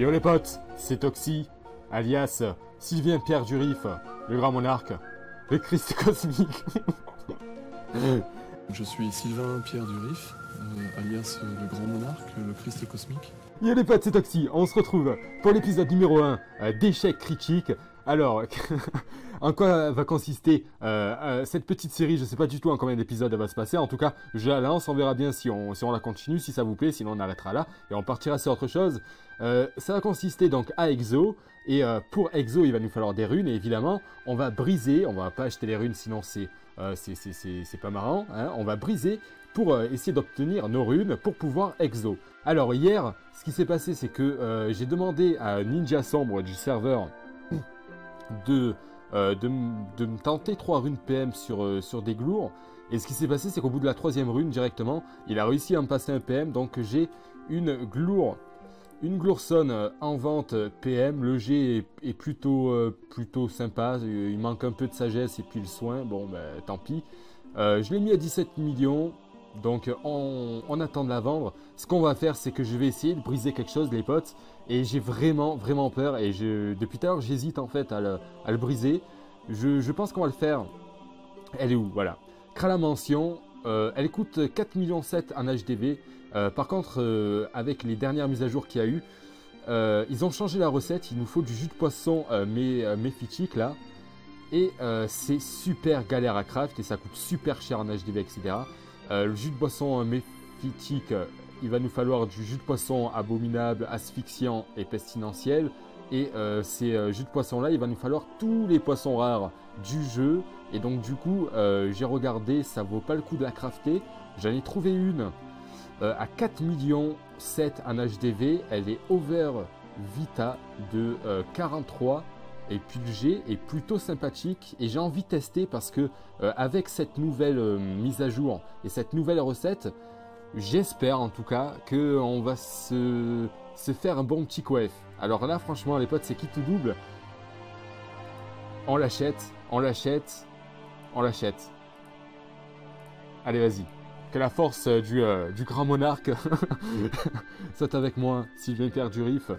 Yo les potes, c'est Toxy, alias Sylvain Pierre Durif, le grand monarque, le Christ cosmique. Je suis Sylvain Pierre Durif, alias le grand monarque, le Christ cosmique. Yo les potes, c'est Toxy, on se retrouve pour l'épisode numéro 1 d'échecs critiques. Alors, en quoi va consister cette petite série? Je sais pas du tout en combien d'épisodes elle va se passer. En tout cas, je la lance, on verra bien si on la continue, si ça vous plaît, sinon on arrêtera là et on partira sur autre chose. Ça va consister donc à Exo, et pour Exo, il va nous falloir des runes, et évidemment, on va briser, on va pas acheter les runes, sinon c'est pas marrant, hein. On va briser pour essayer d'obtenir nos runes pour pouvoir Exo. Alors hier, ce qui s'est passé, c'est que j'ai demandé à Ninja Sombre du serveur de me tenter 3 runes PM sur des glours. Et ce qui s'est passé, c'est qu'au bout de la 3e rune, directement, il a réussi à me passer un PM. Donc j'ai une Glourson en vente PM. Le G est plutôt sympa. Il manque un peu de sagesse et puis le soin. Bon, ben tant pis. Je l'ai mis à 17 millions. Donc on attend de la vendre. Ce qu'on va faire, c'est que je vais essayer de briser quelque chose, les potes. Et j'ai vraiment peur. Et depuis tout à l'heure, j'hésite en fait à le briser. Je pense qu'on va le faire. Elle est où? Voilà. Krala Mention. Elle coûte 4,7 millions en HDV. Par contre, avec les dernières mises à jour qu'il y a eu, ils ont changé la recette. Il nous faut du jus de poisson méphitique là. Et c'est super galère à craft et ça coûte super cher en HDV, etc. Le jus de poisson méphitique, il va nous falloir du jus de poisson abominable, asphyxiant et pestilentiel. Et ces jus de poisson là, il va nous falloir tous les poissons rares du jeu. Et donc du coup, j'ai regardé, ça vaut pas le coup de la crafter. J'en ai trouvé une à 4,7 millions en HDV. Elle est over vita de 43. Et puis le G est plutôt sympathique et j'ai envie de tester parce que avec cette nouvelle mise à jour et cette nouvelle recette, j'espère en tout cas qu'on va se faire un bon petit coef. Alors là franchement les potes, c'est qui tout double? On l'achète, on l'achète, on l'achète. Allez vas-y, que la force du grand monarque soit avec moi, Sylvain Pierre Durif.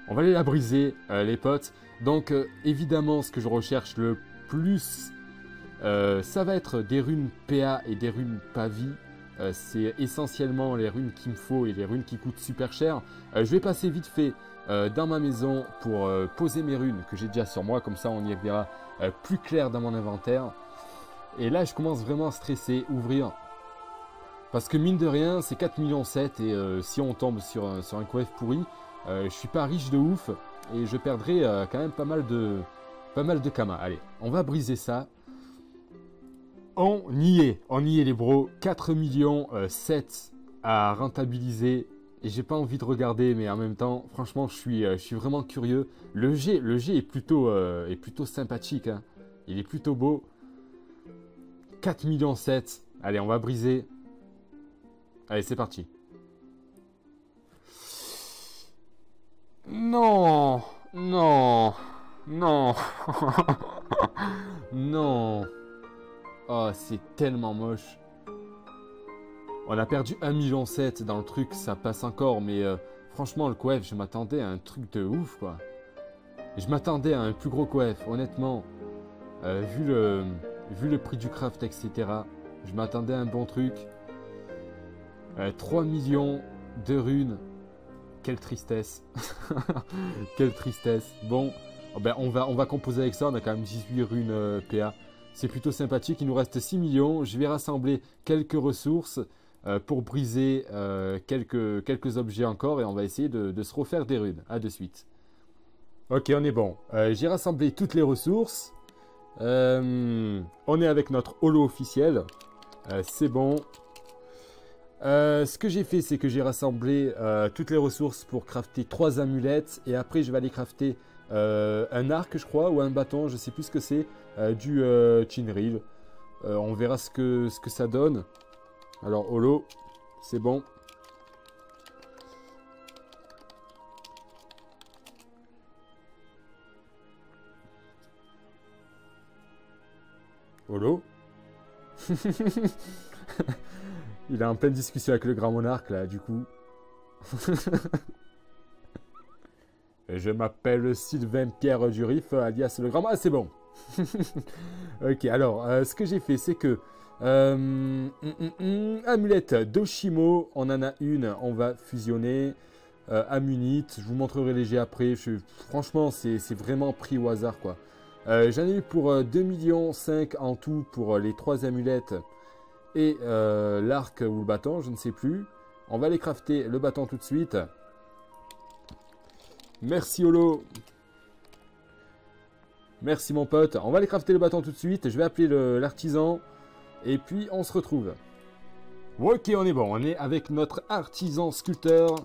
On va aller la briser, les potes. Donc, évidemment, ce que je recherche le plus, ça va être des runes PA et des runes PAVI. C'est essentiellement les runes qu'il me faut et les runes qui coûtent super cher. Je vais passer vite fait dans ma maison pour poser mes runes que j'ai déjà sur moi. Comme ça, on y verra plus clair dans mon inventaire. Et là, je commence vraiment à stresser, ouvrir. Parce que mine de rien, c'est 4,7 millions et si on tombe sur un coef pourri, je suis pas riche de ouf et je perdrai quand même pas mal de kamas. Allez, on va briser ça. On y est les bros. 4,7 millions à rentabiliser et j'ai pas envie de regarder, mais en même temps, franchement, je suis vraiment curieux. Le G est plutôt sympathique, hein. Il est plutôt beau. 4,7 millions. Allez, on va briser. Allez, c'est parti. Non, non, non, non. Oh, c'est tellement moche. On a perdu 1,7 million dans le truc, ça passe encore, mais franchement, le coef, je m'attendais à un truc de ouf, quoi. Je m'attendais à un plus gros coef, honnêtement. Vu le prix du craft, etc., je m'attendais à un bon truc. 3 millions de runes. Quelle tristesse. Quelle tristesse. Bon, ben on va composer avec ça. On a quand même 18 runes PA. C'est plutôt sympathique. Il nous reste 6 millions. Je vais rassembler quelques ressources pour briser quelques objets encore. Et on va essayer de se refaire des runes. A de suite. Ok, on est bon. J'ai rassemblé toutes les ressources. On est avec notre holo officiel. C'est bon. Ce que j'ai fait, c'est que j'ai rassemblé toutes les ressources pour crafter 3 amulettes et après je vais aller crafter un arc, je crois, ou un bâton, je sais plus ce que c'est, du Chinril. On verra ce que ça donne. Alors holo, c'est bon. Holo. Il est en pleine discussion avec le grand monarque là, du coup. Je m'appelle Sylvain Pierre du Rif, alias le grand... Ah, c'est bon. Ok, alors, ce que j'ai fait, c'est que... amulette d'Oshimo, on en a une, on va fusionner. Amunite, je vous montrerai les jets après. Franchement, c'est vraiment pris au hasard, quoi. J'en ai eu pour 2,5 millions en tout pour les 3 amulettes et l'arc ou le bâton, je ne sais plus. On va aller crafter le bâton tout de suite. Merci Holo. Merci mon pote. On va aller crafter le bâton tout de suite. Je vais appeler l'artisan. Et puis on se retrouve. Ok, on est bon. On est avec notre artisan sculpteur.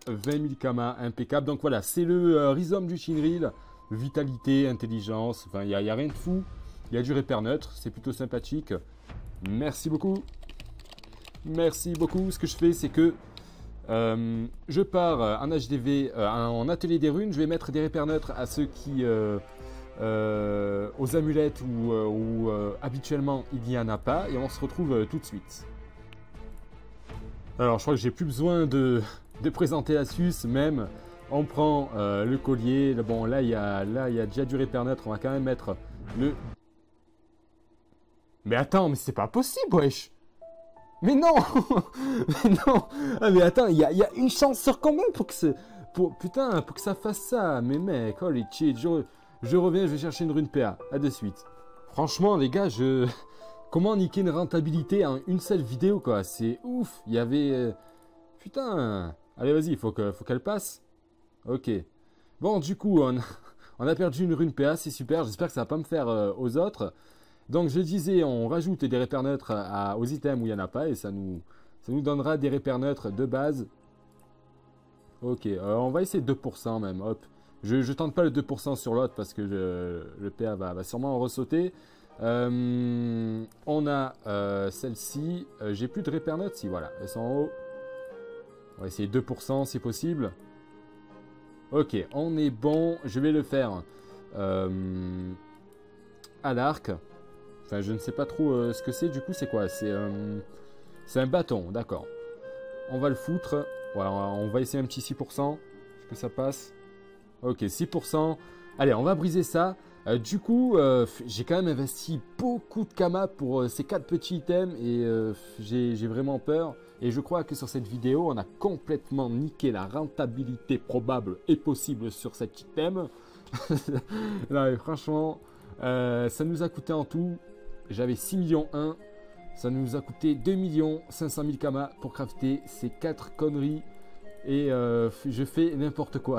20 000 kama, impeccable. Donc voilà, c'est le rhizome du Shinril. Vitalité, intelligence. Enfin, il n'y a rien de fou. Il y a du repère neutre. C'est plutôt sympathique. Merci beaucoup. Merci beaucoup. Ce que je fais, c'est que je pars en HDV, en atelier des runes. Je vais mettre des repères neutres à ceux qui... aux amulettes où habituellement il n'y en a pas. Et on se retrouve tout de suite. Alors, je crois que j'ai plus besoin de présenter l'astuce même. On prend le collier. Bon, là, il y a déjà du repère neutre. On va quand même mettre le... Mais attends, mais c'est pas possible, wesh. Mais non. Mais non. Ah, mais attends, il y a une chance sur combien pour que putain, pour que ça fasse ça. Mais mec, oh les cheats. Je reviens, je vais chercher une rune PA. À de suite. Franchement, les gars, comment niquer une rentabilité en une seule vidéo, quoi. C'est ouf. Il y avait... Putain. Allez, vas-y, faut qu'elle passe. Ok. Bon, du coup, on a perdu une rune PA, c'est super. J'espère que ça va pas me faire aux autres. Donc, je disais, on rajoute des repères neutres aux items où il n'y en a pas. Et ça nous donnera des repères neutres de base. Ok, on va essayer 2% même. Hop. Je tente pas le 2% sur l'autre parce que le PA va sûrement en ressauter. On a celle-ci. J'ai plus de repères neutres. Si, voilà. Elles sont en haut. On va essayer 2% si possible. Ok, on est bon. Je vais le faire à l'arc. Enfin, je ne sais pas trop ce que c'est. Du coup, c'est quoi? C'est un bâton, d'accord. On va le foutre. Voilà, on va essayer un petit 6%. Est-ce que ça passe? Ok, 6%. Allez, on va briser ça. Du coup, j'ai quand même investi beaucoup de kama pour ces 4 petits items. Et j'ai vraiment peur. Et je crois que sur cette vidéo, on a complètement niqué la rentabilité probable et possible sur cet item. Non, mais franchement, ça nous a coûté en tout, j'avais 6 millions 1. Ça nous a coûté 2 500 000 kama pour crafter ces 4 conneries. Et je fais n'importe quoi.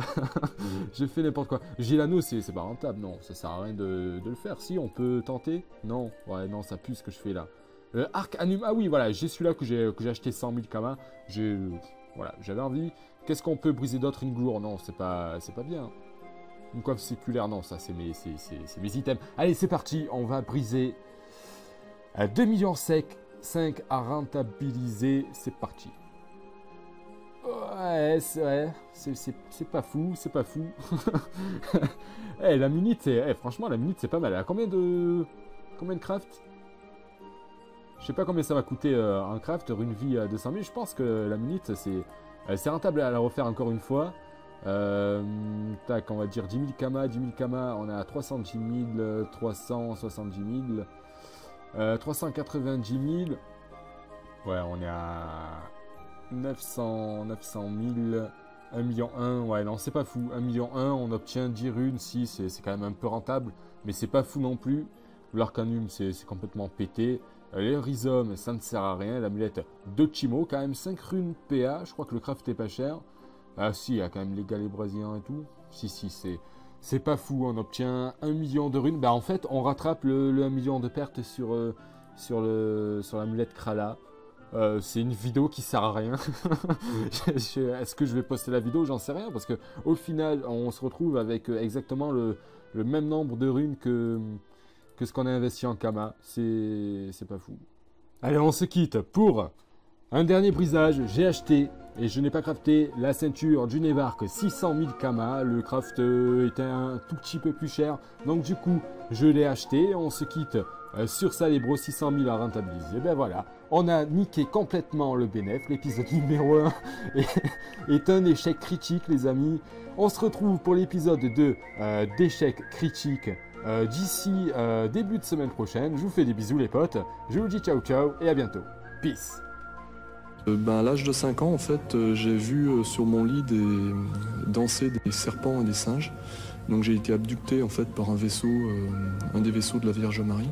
Je fais n'importe quoi. J'ai l'anneau, c'est pas rentable, non. Ça sert à rien de le faire. Si, on peut tenter. Non, ouais, non, ça pue ce que je fais là. Arc Anum, ah oui, voilà, j'ai celui-là que j'ai acheté 100 000 kama. Voilà, j'avais envie. Qu'est-ce qu'on peut briser d'autre? Une gloire? Non, c'est pas bien. Une coiffe séculaire? Non, ça c'est mes items. Allez, c'est parti, on va briser 2 millions sec, 5 à rentabiliser. C'est parti. Ouais, c'est pas fou, c'est pas fou. Eh, la minute, franchement, la minute c'est pas mal. Elle a combien de craft? Je sais pas combien ça va coûter un craft, une vie à 200 000. Je pense que la minute, c'est rentable à la refaire encore une fois. Tac, on va dire 10 000 kama, 10 000 kama, on est à 310 000, 370 000, 390 000. Ouais, on est à 900 000, 1 million 1. Ouais, non, c'est pas fou. 1 million 1, on obtient 10 runes. Si, c'est quand même un peu rentable, mais c'est pas fou non plus. L'arcanum, c'est complètement pété. Les rhizomes, ça ne sert à rien. L'amulette d'Ochimo, quand même 5 runes PA. Je crois que le craft est pas cher. Ah si, il y a quand même les galets brésiliens et tout. Si, c'est pas fou. On obtient 1 million de runes. Bah en fait, on rattrape le 1 million de pertes sur l'amulette Krala. C'est une vidéo qui sert à rien. Est-ce que je vais poster la vidéo? J'en sais rien. Parce que au final, on se retrouve avec exactement le même nombre de runes que ce qu'on a investi en Kama. C'est pas fou. Allez, on se quitte pour Un dernier brisage, j'ai acheté et je n'ai pas crafté la ceinture du Nevark 600 000 Kama. Le craft était un tout petit peu plus cher, donc du coup je l'ai acheté. On se quitte sur Salebro 600 000 à rentabiliser. Et ben voilà, on a niqué complètement le bénéf. L'épisode numéro 1 est un échec critique, les amis. On se retrouve pour l'épisode 2 d'échec critique d'ici début de semaine prochaine. Je vous fais des bisous les potes. Je vous dis ciao ciao et à bientôt. Peace. À l'âge de 5 ans, en fait, j'ai vu sur mon lit danser des serpents et des singes. Donc j'ai été abducté en fait par un vaisseau, un des vaisseaux de la Vierge Marie.